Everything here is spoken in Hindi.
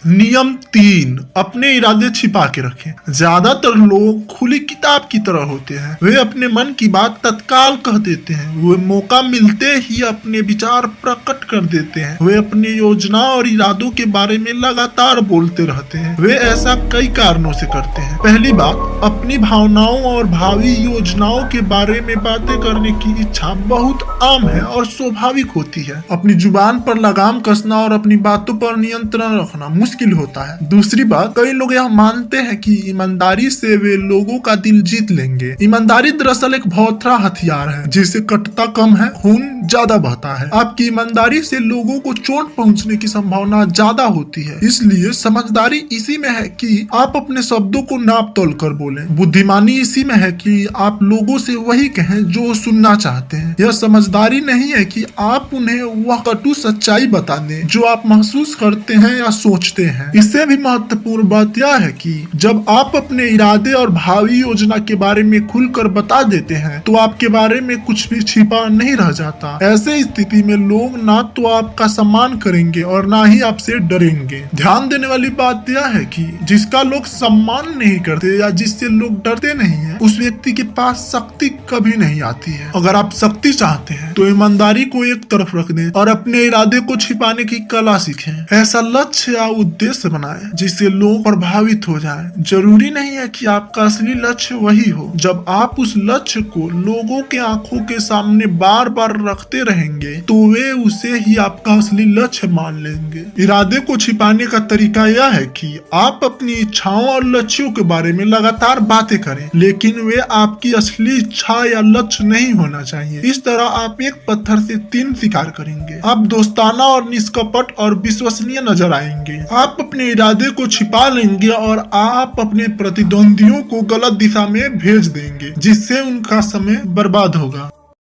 नियम 3, अपने इरादे छिपा के रखें। ज्यादातर लोग खुली किताब की तरह होते हैं। वे अपने मन की बात तत्काल कह देते हैं। वे मौका मिलते ही अपने विचार प्रकट कर देते हैं। वे अपनी योजना और इरादों के बारे में लगातार बोलते रहते हैं। वे ऐसा कई कारणों से करते हैं। पहली बात, अपनी भावनाओं और भावी योजनाओं के बारे में बातें करने की इच्छा बहुत आम है और स्वाभाविक होती है। अपनी जुबान पर लगाम कसना और अपनी बातों पर नियंत्रण रखना मुश्किल होता है। दूसरी बात, कई लोग यह मानते हैं कि ईमानदारी से वे लोगों का दिल जीत लेंगे। ईमानदारी दरअसल एक भौथरा हथियार है जिसे कटता कम है, खून ज्यादा बहता है। आपकी ईमानदारी से लोगों को चोट पहुंचने की संभावना ज्यादा होती है। इसलिए समझदारी इसी में है कि आप अपने शब्दों को नाप तोल कर बोलें। बुद्धिमानी इसी में है कि आप लोगों से वही कहें जो सुनना चाहते हैं। यह समझदारी नहीं है कि आप उन्हें वह कटु सच्चाई बता दें जो आप महसूस करते हैं या सोचते हैं। इससे भी महत्वपूर्ण बात यह है कि जब आप अपने इरादे और भावी योजना के बारे में खुलकर बता देते हैं तो आपके बारे में कुछ भी छिपा नहीं रह जाता। ऐसे स्थिति में लोग ना तो आपका सम्मान करेंगे और ना ही आपसे डरेंगे। ध्यान देने वाली बात यह है कि जिसका लोग सम्मान नहीं करते या जिससे लोग डरते नहीं है, उस व्यक्ति के पास शक्ति कभी नहीं आती है। अगर आप शक्ति चाहते हैं तो ईमानदारी को एक तरफ रख दें और अपने इरादे को छिपाने की कला सीखें। ऐसा लक्ष्य या उद्देश्य बनाएं जिससे लोग प्रभावित हो जाएं। जरूरी नहीं है कि आपका असली लक्ष्य वही हो। जब आप उस लक्ष्य को लोगों के आंखों के सामने बार बार रखते रहेंगे तो वे उसे ही आपका असली लक्ष्य मान लेंगे। इरादे को छिपाने का तरीका यह है कि आप अपनी इच्छाओं और लक्ष्यों के बारे में लगातार बातें करें, लेकिन वे आपकी असली इच्छा या लक्ष्य नहीं होना चाहिए। इस तरह आप एक पत्थर से 3 शिकार करेंगे। आप दोस्ताना और निष्कपट और विश्वसनीय नजर आएंगे। आप अपने इरादे को छिपा लेंगे और आप अपने प्रतिद्वंदियों को गलत दिशा में भेज देंगे, जिससे उनका समय बर्बाद होगा।